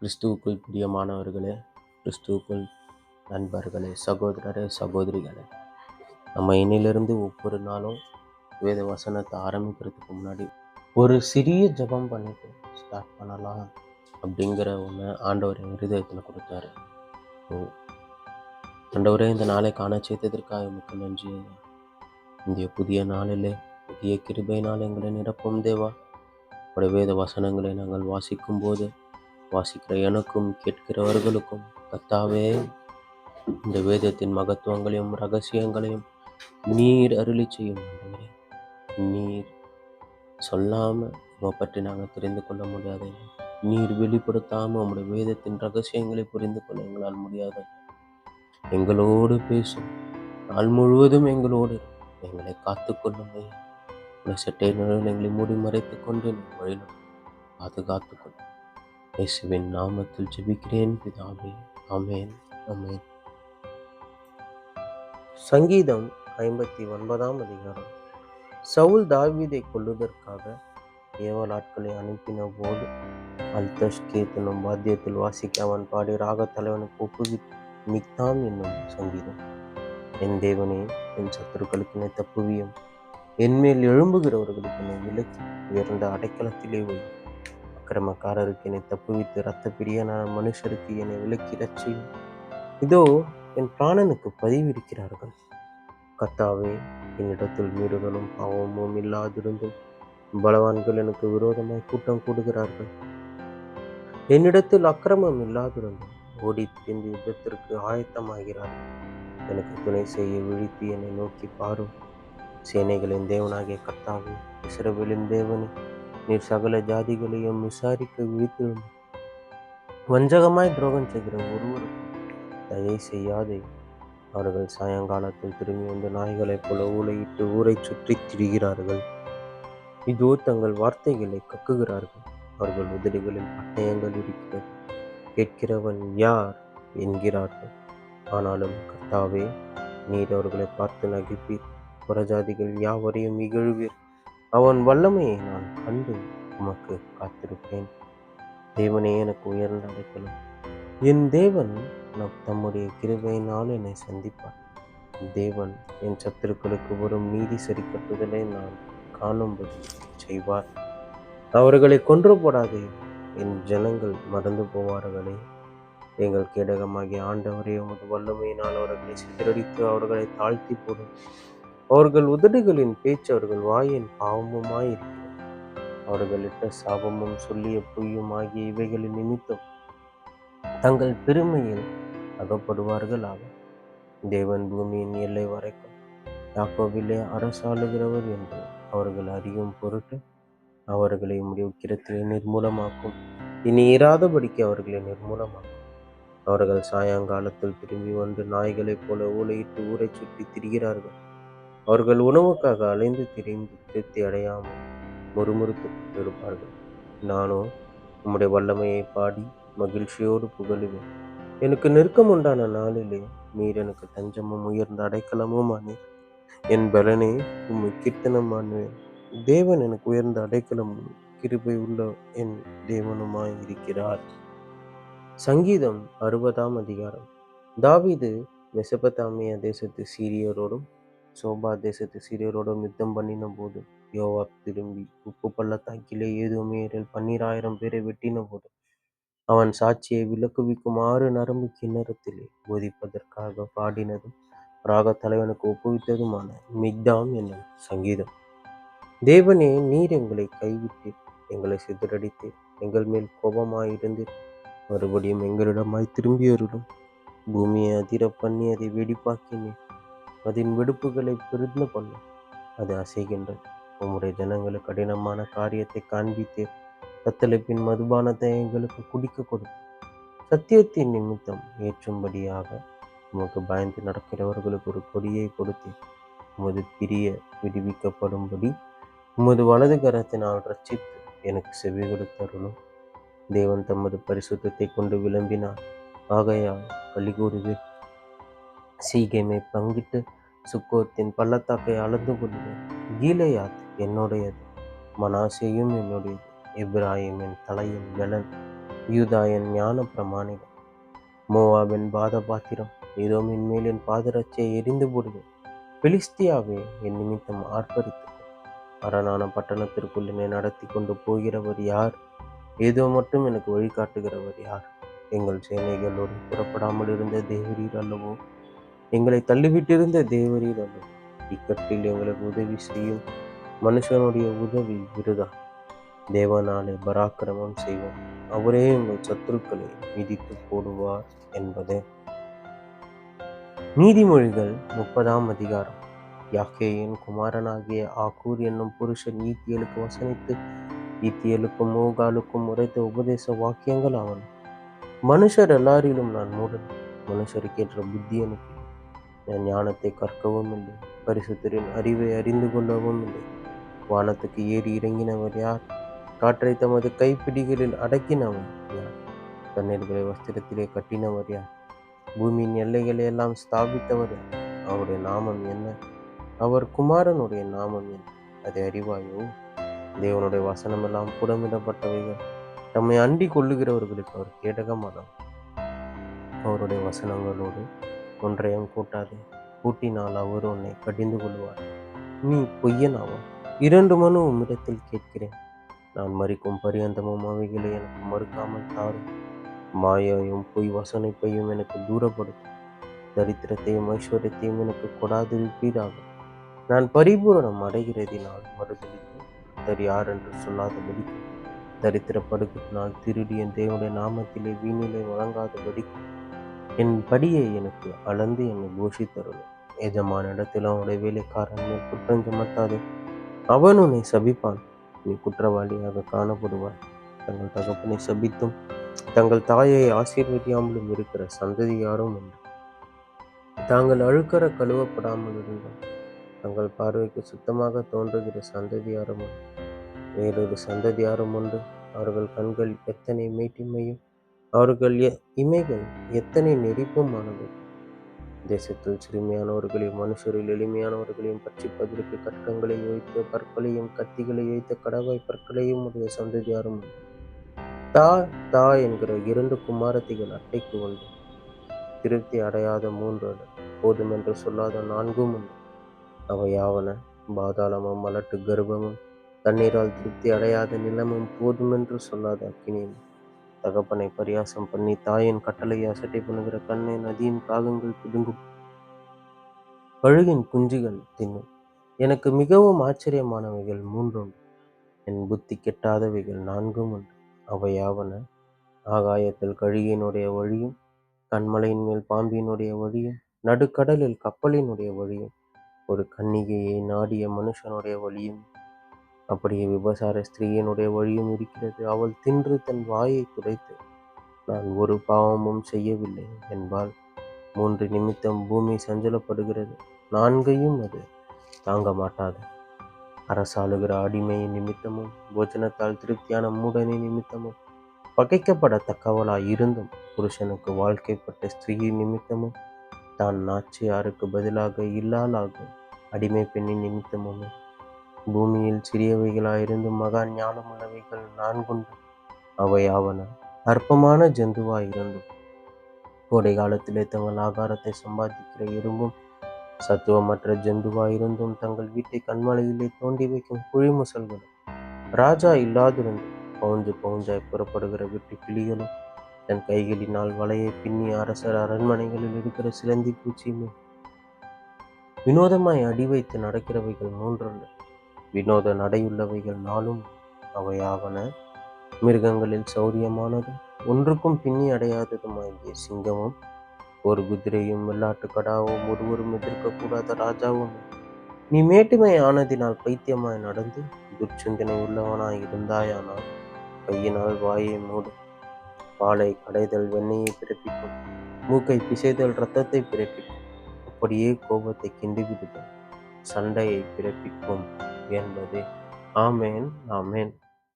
கிறிஸ்துவுக்குள் பிரியமானவர்களே, கிறிஸ்துவுக்குள் நண்பர்களே, சகோதரரே, சகோதரிகளே, நம்ம இன்னிலிருந்து ஒவ்வொரு நாளும் வேத வசனத்தை ஆரம்பிக்கிறதுக்கு முன்னாடி ஒரு சிறிய ஜெபம் பண்ணிட்டு ஸ்டார்ட் பண்ணலாம் அப்படிங்கிற ஒன்று ஆண்டவர் என் இருதயத்தில் கொடுத்தாரு. ஆண்டவரே, இந்த நாளை காண செய்ததற்காக மிக்க நன்றி. இந்த புதிய நாளிலே புதிய கிருபையினால் எங்களை நிரப்பும் தேவா. உடைய வேத வசனங்களை நாங்கள் வாசிக்கும் போது வாசிக்கிற எனக்கும் கேட்கிறவர்களுக்கும் கர்த்தாவே, இந்த வேதத்தின் மகத்துவங்களையும் ரகசியங்களையும் நீர் அருளி செய்யும். ஆண்டவரே, நீர் சொல்லாம உம்மை பற்றி நாங்கள் தெரிந்து கொள்ள முடியாது. நீர் வெளிப்படுத்தாம உம்முடைய வேதத்தின் ரகசியங்களை புரிந்து கொள்ள எங்களால் முடியாது. எங்களோடு பேசும் நாள் முழுவதும் எங்களோடு எங்களை காத்துக்கொள்ளும். சட்டை நிழல் எங்களை மூடி மறைத்துக் கொண்டு வழியில் பாதுகாத்துக் கொள்ளும். இயேசுவின் நாமத்தில் ஜெபிக்கிறேன் பிதாவே, ஆமென், ஆமென். சங்கீதம் 59 அதிகாரம். சவுல் தாவீதை கொல்லுவதற்காக ஏவலாட்களை அனுப்பின போது அல்தஷ்கேத் என்னும் வாத்தியத்தில் வாசிக்க அவன் பாடி ராகத் தலைவனுக்கு ஒப்புவித்து மிக்தாம் என்னும் சங்கீதம். என் தேவனே, என் சத்துருக்களுக்கு என்னை தப்புவியும், என்மேல் எழும்புகிறவர்களுக்கு என்னை விலக்கி உயர்ந்த அடைக்கலத்திலே வை. அக்கிரமக்காரருக்கு என்னை தப்புவித்து இரத்த பிரியனான மனுஷருக்கு என்னை விலக்கி ரட்சியும். இதோ என் பிராணனுக்கு பதிவிருக்கிறார்கள். கர்த்தாவே, என்னிடத்தில் மீறுதலும் பாவமும் இல்லாதிருந்தும் பலவான்கள் எனக்கு விரோதமாய் கூட்டம் கூடுகிறார்கள். என்னிடத்தில் அக்கிரமம் இல்லாதிருந்தும் ஓடி திரிந்து யுத்தத்திற்கு ஆயத்தமாகிறார்கள். எனக்கு துணை செய்ய விழித்து என்னை நோக்கி பாரும். சேனைகளின் தேவனாகிய கர்த்தாவே, இஸ்ரவேலின் தேவனே, நீர் சகல ஜாதிகளையும் விசாரிக்க விழித்திருந்த வஞ்சகமாய் துரோகம் செய்கிற ஒருவருக்கும் தயை செய்யாதே. அவர்கள் சாயங்காலத்தில் திரும்பி வந்து நாய்களைப் போல ஊளையிட்டு ஊரை சுற்றி திரிகிறார்கள். இதோ தங்கள் வார்த்தைகளை கக்குகிறார்கள். அவர்கள் உதடுகளில் பட்டயங்கள் இருக்கிறது. கேட்கிறவன் யார் என்கிறார்கள். ஆனாலும் கர்த்தாவே, நீர் அவர்களை பார்த்து நகைப்பீர். புறஜாதிகள் யாவரையும் இகழ்வீர். அவன் வல்லமையை நான் கண்டு உமக்கு காத்திருப்பேன். தேவனே, எனக்கு உயர்ந்த அடைக்கலம். என் தேவன் தம்முடைய கிருபையினால் என்னை சந்திப்பார். தேவன் என் சத்துருக்களுக்கு வரும் நீதி சரி கட்டுதலை நான் காணும்படி செய்வார். அவர்களை கொன்று போடாதே. என் ஜனங்கள் மறந்து போவார்களே. எங்கள் கேடகமாகிய ஆண்டவரே, உமது வல்லமையினால் அவர்களை சிதறடித்து அவர்களை தாழ்த்தி போடும். அவர்கள் உதடுகளின் பேச்சு அவர்கள் வாயின் பாவமுமாய் இருக்கிறது. அவர்கள் இட்ட சாபமும் சொல்லிய பொய்யும் ஆகிய இவைகளின் நிமித்தம் தங்கள் பெருமையில் அகப்படுவார்கள் ஆகும். தேவன் பூமியின் எல்லை வரைக்கும் யாக்கோபிலே அரசாளுகிறவர் என்று அவர்கள் அறியும் பொருட்டு அவர்களை உம்முடைய உக்கிரத்திலே நிர்மூலமாக்கும். இனி இராதபடிக்கு அவர்களை நிர்மூலமாக்கும். அவர்கள் சாயங்காலத்தில் திரும்பி வந்து நாய்களைப் போல ஊளையிட்டு ஊரை சுற்றி திரிகிறார்கள். அவர்கள் உணவுக்காக அலைந்து திரிந்து திருப்தி அடையாமல் முறுமுறுத்து கொண்டிருப்பார்கள். நானோ உம்முடைய வல்லமையை பாடி மகிழ்ச்சியோடு புகழுவேன். எனக்கு நெருக்கம் உண்டான நாளிலே நீர் எனக்கு தஞ்சமும் உயர்ந்த அடைக்கலமும் ஆனீர். என் பலனே, உம்மை கீர்த்தனம் ஆனேன். தேவன் எனக்கு உயர்ந்த அடைக்கலமும் கிருபை உள்ள என் தேவனுமாய் இருக்கிறார். சங்கீதம் 60 அதிகாரம். தாவீது மெசொப்பொத்தாமியா தேசத்து சீரியரோடும் சோபா தேசத்து சீரியரோடும் யுத்தம் பண்ணின போது யோவாப் திரும்பி உப்பு பள்ளத்தாக்கிலே ஏதோமியரில் 12,000 பேரை வெட்டின போது அவன் சாட்சியை விலக்குவிக்கும் 6 நரம்பு கிண்ணறத்திலே போதிப்பதற்காக பாடினதும் ராகத் தலைவனுக்கு ஒப்புவித்ததுமான மிக்தாம் என்னும் சங்கீதம். தேவனே, நீர் எங்களை கைவிட்டீர், எங்களை சிதறடித்தீர், எங்கள் மேல் கோபமாயிருந்தீர். மறுபடியும் எங்களிடமாய் திரும்பியருளும். பூமியை அதிர பண்ணி அதை வெடிப்பாக்கினீர். அதன் வெடிப்புகளை பெருந்த பண்ண அது அசைகின்றது. உம்முடைய ஜனங்களுக்கு கடினமான காரியத்தை காண்பித்தீர். தத்தளிப்பின் மதுபானத்தை எங்களுக்கு குடிக்க கொடுத்து சத்தியத்தின் நிமித்தம் ஏற்றும்படியாக உமக்கு பயந்து நடக்கிறவர்களுக்கு ஒரு கொடியை கொடுத்தீர். உமது பிரிய விடுவிக்கப்படும்படி உமது வலது கரத்தினால் ரட்சித்து எனக்கு செவி கொடுத்தருளும். தேவன் தமது பரிசுத்தத்தை கொண்டு விளம்பினார். ஆகையால் களி கூறுவேன். சீகேமை பங்கிட்டு சுக்கோத்தின் பள்ளத்தாக்கை அளந்து கொள்வேன். கீலேயாத் என்னுடையது, மனாசேயும் என்னுடையது, எப்பிராயீம் என் தலையின் பலன். யூதா என் ஞான பிரமாணிகள், மோவாபின் பாத பாத்திரம், ஏதோமின் மேல் என் பாதரட்சியை எரிந்து போடுவேன். பெலிஸ்தியாவே, என் நிமித்தம் ஆர்ப்பரித்து அரணான பட்டணத்திற்குள் என்னை நடத்தி கொண்டு போகிறவர் யார்? ஏதோ மட்டும் எனக்கு வழிகாட்டுகிறவர் யார்? எங்கள் சேனைகளோடு புறப்படாமல் இருந்த தேவரீர் அல்லவோ? எங்களை தள்ளிவிட்டிருந்த தேவரீர் அல்லவோ? இக்கட்டில் எங்களுக்கு உதவி செய்யும் மனுஷனுடைய உதவி விருதா. தேவனாலே பராக்கிரமம் செய்வோம், அவரே எங்கள் சத்துருக்களை மிதித்து போடுவார் என்பதே. நீதிமொழிகள் 30ஆம் அதிகாரம். யாக்கேயின் குமாரனாகிய ஆகூர் என்னும் புருஷன் ஈத்தியலுக்கு வசனித்து ஈத்தியலுக்கும் மோகாலுக்கும் உரைத்த உபதேச வாக்கியங்கள் ஆவன. மனுஷர் எல்லாரிலும் நான் மூடன், மனுஷருக்கேற்ற புத்தி எனக்கு இல்லை. நான் ஞானத்தை கற்கவும் இல்லை, பரிசுத்தரின் அறிவை அறிந்து கொள்ளவும் இல்லை. வானத்துக்கு ஏறி இறங்கினவர் யார்? காற்றை தமது கைப்பிடிகளில் அடக்கினவர் யார்? தண்ணீர்களை வஸ்திரத்திலே கட்டினவர் யார்? பூமியின் எல்லைகளை எல்லாம் ஸ்தாபித்தவர் யார்? அவருடைய நாமம் என்ன? அவர் குமாரனுடைய நாமம் என்ன? அதை அறிவாயோ? தேவனுடைய வசனம் எல்லாம் புடமிடப்பட்டவைகள், தம்மை அண்டி கொள்ளுகிறவர்களுக்கு அவர் கேடகமானவர். அவருடைய வசனங்களோடு ஒன்றையும் கூட்டாதே, கூட்டினால் அவர் உன்னை கடிந்து கொள்வார். நீ பொய்யனாவா? 2 மனு உம்மிடத்தில் கேட்கிறேன், நான் மறிக்கும் பரியந்தமும் அவைகளை எனக்கு மறுக்காமல் தாரும். மாயையும் பொய் வசனிப்பையும் எனக்கு தூரப்படுத்தும். தரித்திரத்தையும் ஐஸ்வர்யத்தையும் எனக்கு கொடாதிருப்பீராக. நான் பரிபூரணம் அடைகிறதினால் மறுதலித்து கர்த்தர் யார் என்று சொல்லாதபடிக்கும், தரித்திரப்படுகிறதினால் திருடி என் தேவனுடைய நாமத்திலே வீணிலை வழங்காதபடிக்கும், என் படியை எனக்கு அளந்து என்னை போஷித்தருளும். எஜமான இடத்தில் அவனுடைய வேலைக்காரன் மேல் குற்றம் சுமத்தாதே, அவன் உன்னை சபிப்பான், நீ குற்றவாளியாக காணப்படுவாய். தங்கள் தகப்பனை சபித்தும் தங்கள் தாயை ஆசீர்வதியாமலும் இருக்கிற சந்ததி யாரும் உண்டு. தாங்கள் அழுக்கற கழுவப்படாமல் இருந்தால் தங்கள் பார்வைக்கு சுத்தமாக தோன்றுகிற சந்ததியாரும் உண்டு. வேறொரு சந்ததியாரும் உண்டு, அவர்கள் கண்கள் எத்தனை மேட்டிமையும் அவர்கள் இமைகள் எத்தனை நெறிப்புமானது. தேசத்தில் சிறுமியானவர்களையும் மனுஷரில் எளிமையானவர்களையும் பட்சிப்பதற்கு கற்கங்களை வைத்து பற்களையும் கத்திகளை வைத்த கடவாய் பற்களையும் உடைய சந்ததியாரும் உண்டு. தா தா என்கிற 2 குமாரத்திகள் அட்டைக்கு உண்டு, திருப்தி அடையாத 3 அல்ல, போதுமென்று சொல்லாத 4 உண்டு. அவை யாவன? பாதாளமும் மலட்டு கர்ப்பமும் தண்ணீரால் திருப்தி அடையாத நிலமும் போதுமென்று சொல்லாத அக்கினியும். தகப்பனை பரியாசம் பண்ணி தாயின் கட்டளையை அசட்டை பண்ணுகிற கண்ணை நதியின் காகங்கள் பிடுங்கும், கழுகின் குஞ்சுகள் தின்னும். எனக்கு மிகவும் ஆச்சரியமானவைகள் 3 உண்டு, என் புத்தி கெட்டாதவைகள் 4 உண்டு. அவை யாவன? ஆகாயத்தில் கழுகினுடைய வழியும், கண்மலையின் மேல் பாம்பினுடைய வழியும், நடுக்கடலில் கப்பலினுடைய வழியும், ஒரு கன்னிகையை நாடிய மனுஷனுடைய வழியும், அப்படியே விபசார ஸ்திரீயினுடைய வழியும் இருக்கிறது. அவள் தின்று தன் வாயை துடைத்து, நான் ஒரு பாவமும் செய்யவில்லை என்பாள். 3 நிமித்தம் பூமி சஞ்சலப்படுகிறது, 4ஐயும் அது தாங்க மாட்டாது. அரசாளுகிற அடிமையின் நிமித்தமும் போஜனத்தால் திருப்தியான மூடனின் நிமித்தமும் பகைக்கப்படத்தக்கவளாய் இருந்தும், புருஷனுக்கு வாழ்க்கைப்பட்ட ஸ்திரீயின் நிமித்தமும், தான் நாச்சியாருக்கு பதிலாக இல்லாளாகும் அடிமை பெண்ணின் நிமித்தமுமே, பூமியில் சிறியவைகளாயிருந்தும் மகா ஞானமுள்ளவைகள் 4 உண்டு. அவை யாவன? அற்பமான ஜந்துவாயிருந்தும் கோடை காலத்திலே தங்கள் ஆகாரத்தை சம்பாதிக்கிற எறும்பும், சத்துவமற்ற ஜந்துவாயிருந்தும் தங்கள் வீட்டை கண்மலையிலே தோண்டி வைக்கும் குழிமுசல்களும், ராஜா இல்லாதிருந்தும் பவுஞ்சு பவுஞ்சாய் புறப்படுகிற வெட்டு கிளிகளும், தன் கைகளினால் வலையை பின்னி அரசர் அரண்மனைகளில் இருக்கிற சிலந்தி பூச்சியுமே. வினோதமாய் அடி வைத்து நடக்கிறவைகள் 3 அல்ல, வினோத நடையுள்ளவைகள் 4. அவையாவன? மிருகங்களில் சௌரியமானதும் ஒன்றுக்கும் பின்னி அடையாததுமாகிய சிங்கமும், ஒரு குதிரையும் வெள்ளாட்டு கடாவும் ஒருவரும் எதிர்க்கக்கூடாத ராஜாவும். நீ மேட்டுமை ஆனதினால் பைத்தியமாய் நடந்து துர்ச்சிந்தனை உள்ளவனாய் இருந்தாயானால் கையினால் வாயை மூடு. பாலை கடைதல் வெண்ணெயை பிறப்பிக்கும், மூக்கை பிசைதல் இரத்தத்தை பிறப்பிக்கும், அப்படியே கோபத்தை கிண்டிவிடுதல் சண்டையை பிறப்பிக்கும் என்பதே. ஆமேன், ஆமேன்.